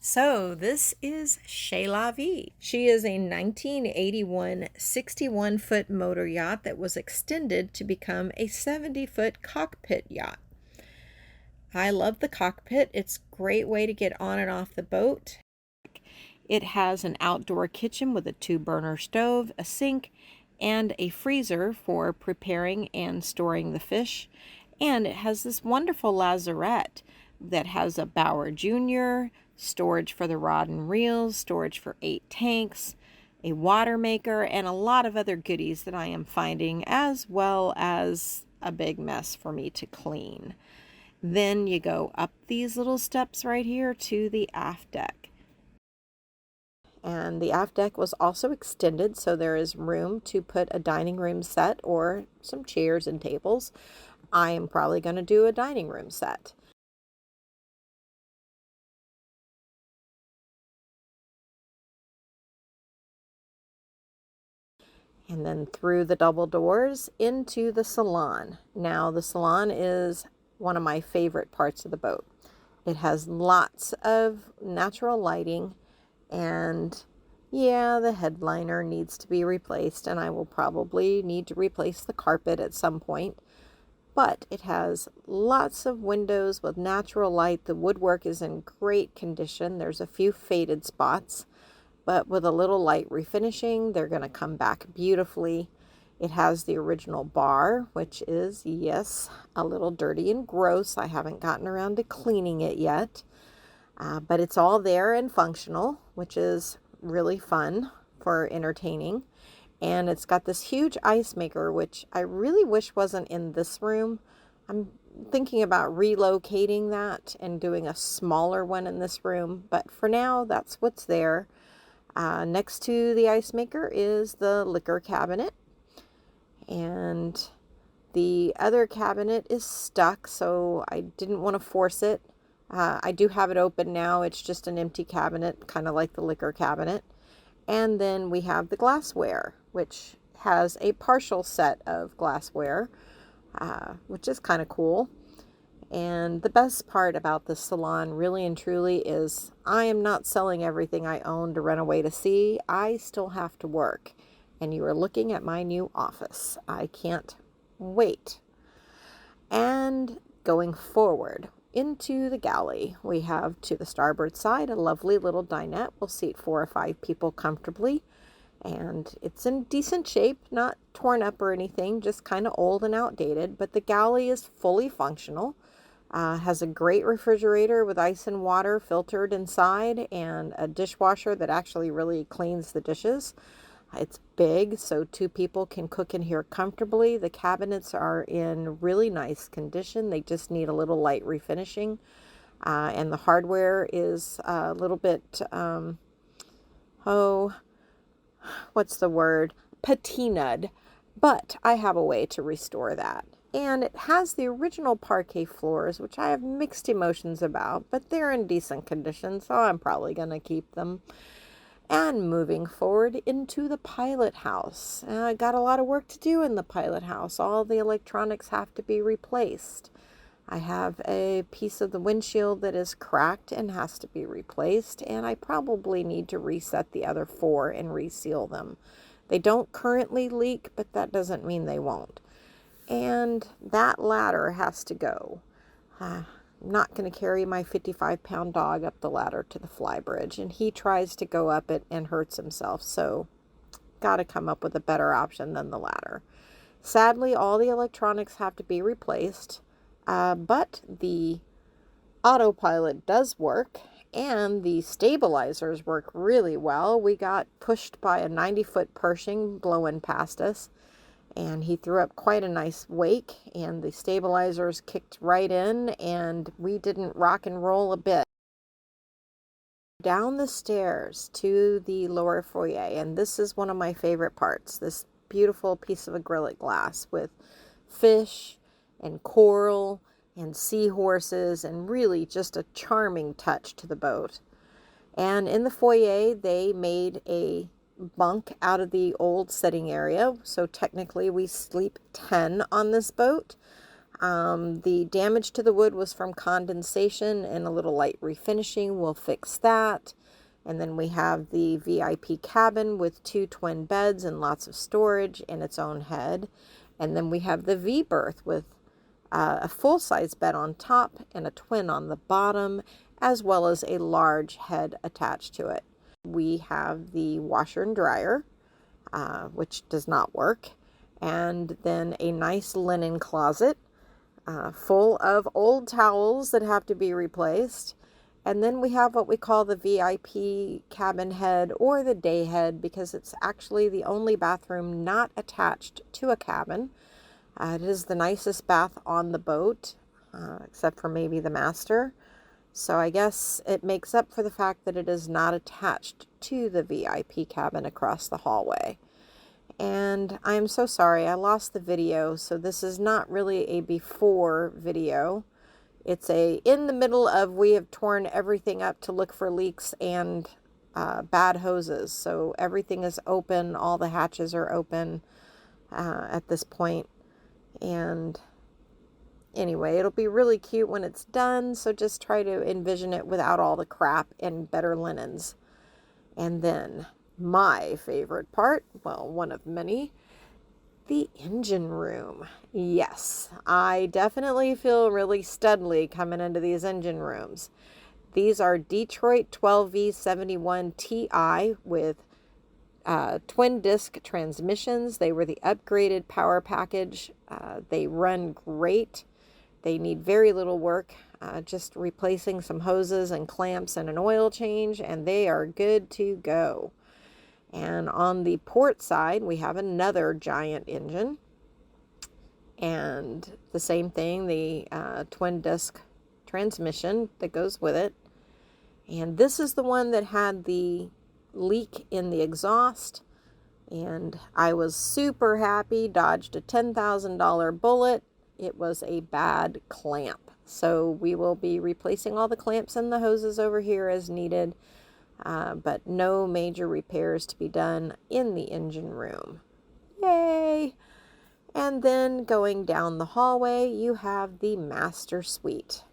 So this is Shay la Vie. She is a 1981 61-foot motor yacht that was extended to become a 70-foot cockpit yacht. I love the cockpit. It's a great way to get on and off the boat. It has an outdoor kitchen with a 2-burner stove, a sink, and a freezer for preparing and storing the fish. And it has this wonderful lazarette that has a Bauer Jr., storage for the rod and reels, storage for 8 tanks, a water maker, and a lot of other goodies that I am finding, as well as a big mess for me to clean. Then you go up these little steps right here to the aft deck. And the aft deck was also extended, so there is room to put a dining room set or some chairs and tables. I am probably going to do a dining room set. And then through the double doors into the salon. Now, the salon is one of my favorite parts of the boat. It has lots of natural lighting, and yeah, the headliner needs to be replaced, and I will probably need to replace the carpet at some point. But it has lots of windows with natural light. The woodwork is in great condition. There's a few faded spots, but with a little light refinishing, they're going to come back beautifully. It has the original bar, which is, yes, a little dirty and gross. I haven't gotten around to cleaning it yet, but it's all there and functional, which is really fun for entertaining. And it's got this huge ice maker, which I really wish wasn't in this room. I'm thinking about relocating that and doing a smaller one in this room, but for now, that's what's there. Next to the ice maker is the liquor cabinet, and the other cabinet is stuck, so I didn't want to force it. I do have it open now. It's just an empty cabinet, kind of like the liquor cabinet. And then we have the glassware, which has a partial set of glassware, which is kind of cool. And the best part about the salon, really and truly, is I am not selling everything I own to run away to sea. I still have to work. And you are looking at my new office. I can't wait. And going forward into the galley, we have to the starboard side a lovely little dinette. Will seat 4 or 5 people comfortably. And it's in decent shape, not torn up or anything, just kind of old and outdated. But the galley is fully functional. Has a great refrigerator with ice and water filtered inside, and a dishwasher that actually really cleans the dishes. It's big, so 2 people can cook in here comfortably. The cabinets are in really nice condition. They just need a little light refinishing. And the hardware is a little bit, what's the word? Patinaed. But I have a way to restore that. And it has the original parquet floors, which I have mixed emotions about, but they're in decent condition, so I'm probably going to keep them. And moving forward into the pilot house. I got a lot of work to do in the pilot house. All the electronics have to be replaced. I have a piece of the windshield that is cracked and has to be replaced, and I probably need to reset the other 4 and reseal them. They don't currently leak, but that doesn't mean they won't. And that ladder has to go. I'm not going to carry my 55-pound dog up the ladder to the flybridge, and he tries to go up it and hurts himself, so got to come up with a better option than the ladder. Sadly, all the electronics have to be replaced, but the autopilot does work, and the stabilizers work really well. We got pushed by a 90-foot Pershing blowing past us, and he threw up quite a nice wake, and the stabilizers kicked right in, and we didn't rock and roll a bit. Down the stairs to the lower foyer, and this is one of my favorite parts, this beautiful piece of acrylic glass with fish and coral and seahorses, and really just a charming touch to the boat. And in the foyer, they made a bunk out of the old sitting area, so technically we sleep 10 on this boat. The damage to the wood was from condensation and a little light refinishing. We'll fix that. And then we have the VIP cabin with 2 twin beds and lots of storage in its own head. And then we have the V berth with a full-size bed on top and a twin on the bottom, as well as a large head attached to it. We have the washer and dryer, which does not work, and then a nice linen closet full of old towels that have to be replaced. And then we have what we call the VIP cabin head, or the day head, because it's actually the only bathroom not attached to a cabin. It is the nicest bath on the boat, except for maybe the master. So I guess it makes up for the fact that it is not attached to the VIP cabin across the hallway. And I'm so sorry, I lost the video, so this is not really a before video. It's in the middle of, we have torn everything up to look for leaks and bad hoses. So everything is open, all the hatches are open at this point. And anyway, it'll be really cute when it's done, so just try to envision it without all the crap and better linens. And then my favorite part, well, one of many, the engine room. Yes, I definitely feel really studly coming into these engine rooms. These are Detroit 12V71 Ti with twin disc transmissions. They were the upgraded power package. They run great. They need very little work, just replacing some hoses and clamps and an oil change, and they are good to go. And on the port side, we have another giant engine, and the same thing, the twin disc transmission that goes with it. And this is the one that had the leak in the exhaust, and I was super happy, dodged a $10,000 bullet. It was a bad clamp, so we will be replacing all the clamps and the hoses over here as needed, but no major repairs to be done in the engine room. Yay! And then going down the hallway, you have the master suite.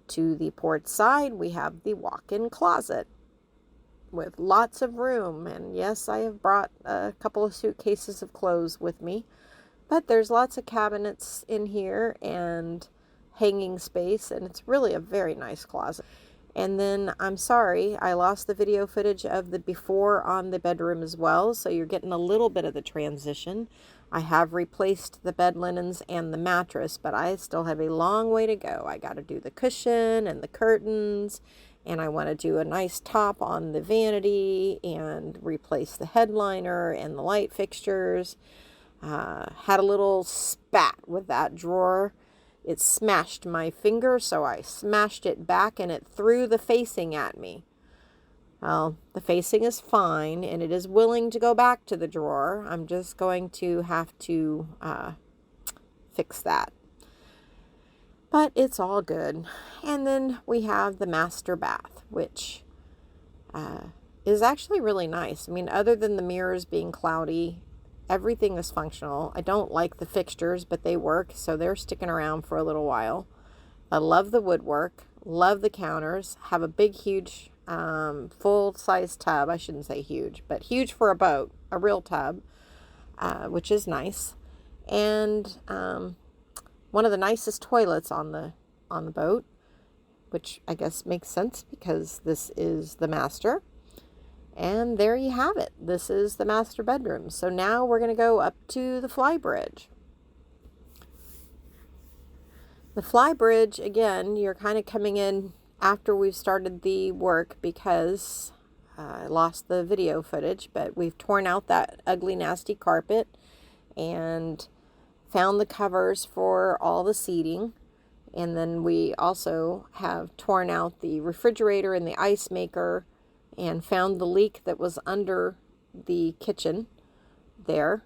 To the port side, we have the walk-in closet with lots of room. And yes, I have brought a couple of suitcases of clothes with me, but there's lots of cabinets in here and hanging space, and it's really a very nice closet. And then, I'm sorry, I lost the video footage of the before on the bedroom as well, so you're getting a little bit of the transition. I have replaced the bed linens and the mattress, but I still have a long way to go. I got to do the cushion and the curtains, and I want to do a nice top on the vanity and replace the headliner and the light fixtures. Had a little spat with that drawer. It smashed my finger, so I smashed it back and it threw the facing at me. Well, the facing is fine and it is willing to go back to the drawer. I'm just going to have to fix that. But it's all good. And then we have the master bath, which is actually really nice. I mean, other than the mirrors being cloudy, everything is functional. I don't like the fixtures, but they work, so they're sticking around for a little while. I love the woodwork, love the counters, have a big, huge, full-size tub. I shouldn't say huge, but huge for a boat, a real tub, which is nice. And one of the nicest toilets on the boat, which I guess makes sense because this is the master. And there you have it. This is the master bedroom. So now we're going to go up to the fly bridge. The fly bridge, again, you're kind of coming in after we've started the work because I lost the video footage, but we've torn out that ugly, nasty carpet and found the covers for all the seating. And then we also have torn out the refrigerator and the ice maker and found the leak that was under the kitchen there.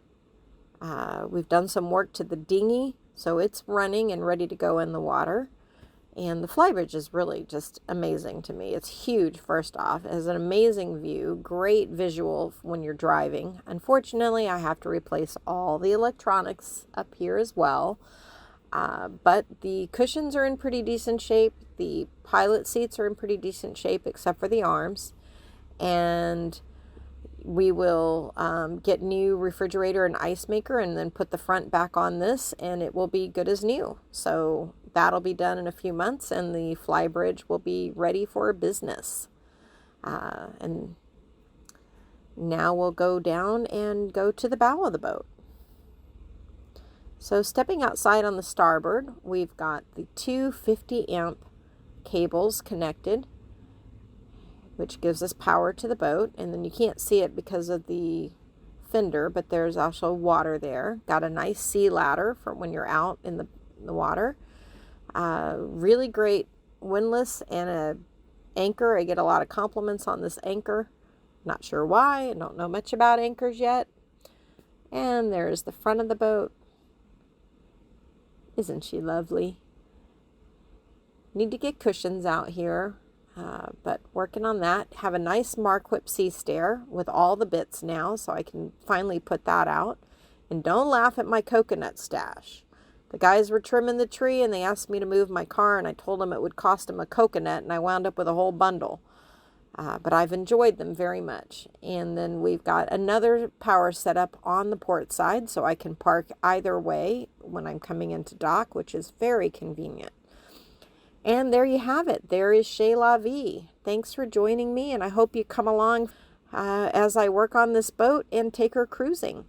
We've done some work to the dinghy, so it's running and ready to go in the water. And the flybridge is really just amazing to me. It's huge, first off. It has an amazing view, great visual when you're driving. Unfortunately, I have to replace all the electronics up here as well. But the cushions are in pretty decent shape. The pilot seats are in pretty decent shape, except for the arms. And we will get new refrigerator and ice maker and then put the front back on this, and it will be good as new. So that'll be done in a few months, and the flybridge will be ready for business. And now we'll go down and go to the bow of the boat. So stepping outside on the starboard, we've got the two 50 amp cables connected, which gives us power to the boat. And then you can't see it because of the fender, but there's also water there. Got a nice sea ladder for when you're out in the water. Really great windlass and a anchor. I get a lot of compliments on this anchor. Not sure why. I don't know much about anchors yet. And there's the front of the boat. Isn't she lovely? Need to get cushions out here, but working on that. Have a nice Marquip sea stair with all the bits now, so I can finally put that out. And don't laugh at my coconut stash. The guys were trimming the tree and they asked me to move my car, and I told them it would cost them a coconut, and I wound up with a whole bundle. But I've enjoyed them very much. And then we've got another power setup on the port side, so I can park either way when I'm coming into dock, which is very convenient. And there you have it. There is Shay la Vie. Thanks for joining me, and I hope you come along as I work on this boat and take her cruising.